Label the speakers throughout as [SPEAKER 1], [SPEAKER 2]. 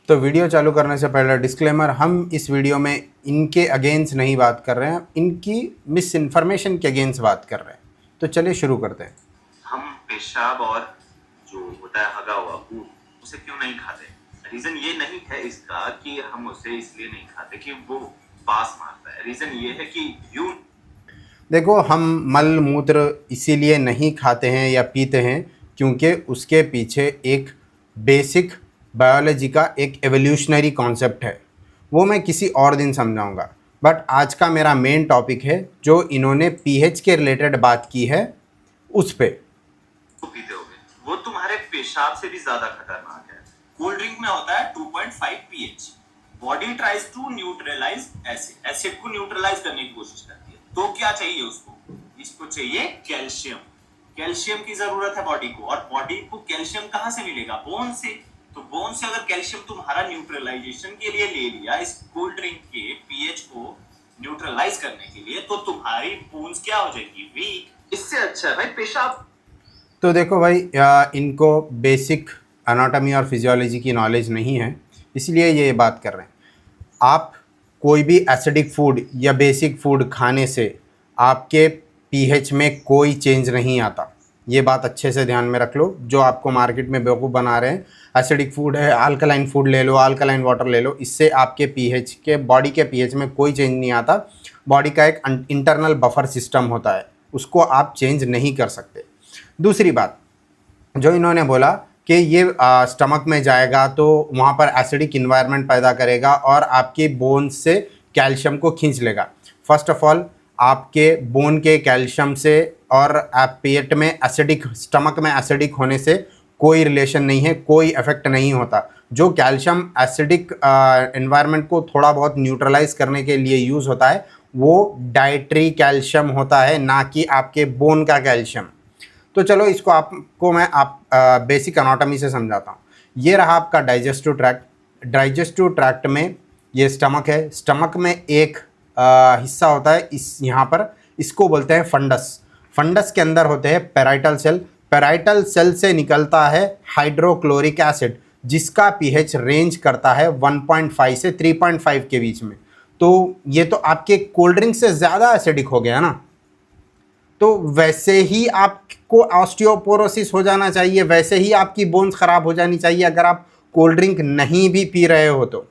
[SPEAKER 1] तो वीडियो चालू करने से पहले डिस्क्लेमर, हम इस वीडियो में इनके अगेंस्ट नहीं बात कर रहे हैं, इनकी मिस इन्फॉर्मेशन के अगेंस्ट बात कर रहे हैं। तो चलिए शुरू करते हैं।
[SPEAKER 2] हम पेशाब और जो होता है हगा हुआ खून उसे क्यों नहीं खाते? रीजन ये नहीं है इसका कि हम उसे इसलिए नहीं खाते कि वो बास मारता है। रीजन ये है कि यू
[SPEAKER 1] देखो, हम मल मूत्र इसीलिए नहीं खाते हैं या पीते हैं क्योंकि उसके पीछे एक बेसिक बायोलॉजी का एक एवोल्यूशनरी कॉन्सेप्ट है, वो मैं किसी और दिन समझाऊंगा। बट आज का मेरा मेन टॉपिक है जो इन्होंने पीएच के रिलेटेड बात की है उस पे।
[SPEAKER 2] पीते होगे वो तुम्हारे पेशाब से भी ज्यादा खतरनाक है। कोल्ड ड्रिंक में होता है 2.5 pH. Body tries to neutralise acid को न्यूट्रलाइज करने की कोशिश करती है। तो क्या चाहिए इसको चाहिए कैल्शियम। कैल्शियम की जरूरत है बॉडी को, और बॉडी को कैल्शियम कहां से मिलेगा? बोन से। तो बोन से अगर कैल्शियम तुम्हारा न्यूट्रलाइजेशन के लिए ले लिया इस कोल्ड ड्रिंक के पीएच को न्यूट्रलाइज करने के लिए, तो तुम्हारी बोन्स क्या हो जाएगी? वीक। इससे अच्छा है भाई पेशाब।
[SPEAKER 1] तो देखो भाई, इनको बेसिक एनाटॉमी और फिजियोलॉजी की नॉलेज नहीं है, इसलिए ये बात कर रहे हैं। आप कोई भी एसिडिक फूड या बेसिक फूड खाने से आपके पीएच में कोई चेंज नहीं आता। ये बात अच्छे से ध्यान में रख लो। जो आपको मार्केट में बेवकूफ़ बना रहे हैं, एसिडिक फूड है, अल्कलाइन फूड ले लो, अल्कलाइन वाटर ले लो, इससे आपके पीएच के बॉडी के पीएच में कोई चेंज नहीं आता। बॉडी का एक इंटरनल बफर सिस्टम होता है, उसको आप चेंज नहीं कर सकते। दूसरी बात जो इन्होंने बोला कि ये स्टमक में जाएगा तो वहाँ पर एसिडिक इन्वायरमेंट पैदा करेगा और आपकी बोन से कैल्शियम को खींच लेगा। फर्स्ट ऑफ ऑल, आपके बोन के कैल्शियम से और आप पेट में एसिडिक, स्टमक में एसिडिक होने से कोई रिलेशन नहीं है, कोई इफेक्ट नहीं होता। जो कैल्शियम एसिडिक इन्वायरमेंट को थोड़ा बहुत न्यूट्रलाइज करने के लिए यूज़ होता है वो डाइटरी कैल्शियम होता है, ना कि आपके बोन का कैल्शियम। तो चलो इसको आपको मैं बेसिक एनाटॉमी से समझाता हूँ। ये रहा आपका डाइजेस्टिव ट्रैक्ट। डाइजेस्टिव ट्रैक्ट में ये स्टमक है। स्टमक में एक हिस्सा होता है, इस यहाँ पर इसको बोलते हैं फंडस। फंडस के अंदर होते हैं पैराइटल सेल। पैराइटल सेल से निकलता है हाइड्रोक्लोरिक एसिड, जिसका पीएच रेंज करता है 1.5 से 3.5 के बीच में। तो ये तो आपके कोल्ड ड्रिंक से ज़्यादा एसिडिक हो गया ना। तो वैसे ही आपको ऑस्टियोपोरोसिस हो जाना चाहिए, वैसे ही आपकी बोन्स ख़राब हो जानी चाहिए अगर आप कोल्ड ड्रिंक नहीं भी पी रहे हो। तो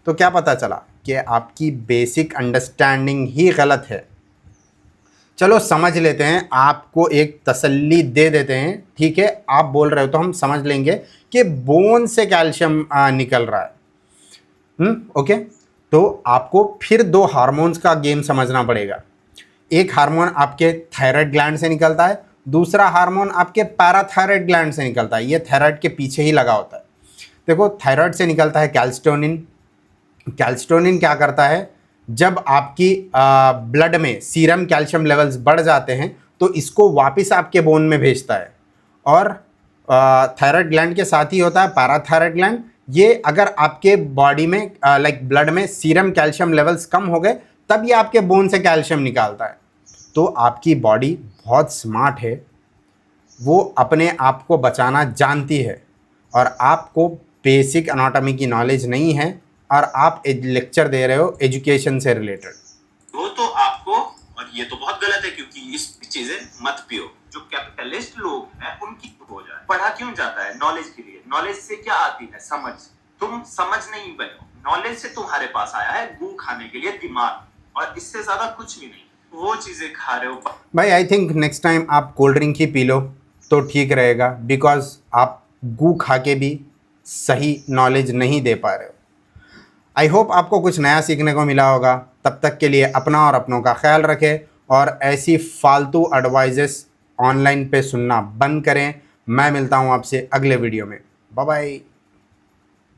[SPEAKER 1] क्या पता चला कि आपकी बेसिक अंडरस्टैंडिंग ही गलत है। चलो समझ लेते हैं, आपको एक तसल्ली दे देते हैं। ठीक है, आप बोल रहे हो तो हम समझ लेंगे कि बोन से कैल्शियम निकल रहा है। ओके, तो आपको फिर दो हार्मोन्स का गेम समझना पड़ेगा। एक हार्मोन आपके थायराइड ग्लैंड से निकलता है, दूसरा हार्मोन आपके पैराथायराइड ग्लैंड से निकलता है। ये थायराइड के पीछे ही लगा होता है। देखो, थायराइड से निकलता है कैल्सिटोनिन। कैल्सिटोनिन क्या करता है, जब आपकी ब्लड में सीरम कैल्शियम लेवल्स बढ़ जाते हैं तो इसको वापस आपके बोन में भेजता है। और थायराइड ग्लैंड के साथ ही होता है पैराथायराइड ग्लैंड। ये अगर आपके बॉडी में लाइक ब्लड में सीरम कैल्शियम लेवल्स कम हो गए तब ये आपके बोन से कैल्शियम निकालता है। तो आपकी बॉडी बहुत स्मार्ट है, वो अपने आप को बचाना जानती है, और आपको बेसिक एनाटॉमी की नॉलेज नहीं है और आप लेक्चर दे रहे हो एजुकेशन से रिलेटेड।
[SPEAKER 2] वो तो आपको, और ये तो बहुत गलत है क्योंकि इस चीजें मत पियो। जो कैपिटलिस्ट लोग हैं उनकी हो जाए। पढ़ा क्यों जाता है? नॉलेज के लिए। नॉलेज से क्या आती है? समझ। तुम समझ नहीं बने हो, नॉलेज से तुम्हारे पास आया है गू खाने के लिए दिमाग, और इससे ज्यादा कुछ भी नहीं। वो चीजें खा रहे हो
[SPEAKER 1] भाई। आई थिंक नेक्स्ट टाइम आप कोल्ड ड्रिंक ही पी लो तो ठीक रहेगा, बिकॉज आप गू खा के भी सही नॉलेज नहीं दे पा रहे हो। आई होप आपको कुछ नया सीखने को मिला होगा। तब तक के लिए अपना और अपनों का ख्याल रखें, और ऐसी फालतू एडवाइजेस ऑनलाइन पे सुनना बंद करें। मैं मिलता हूँ आपसे अगले वीडियो में। Bye bye.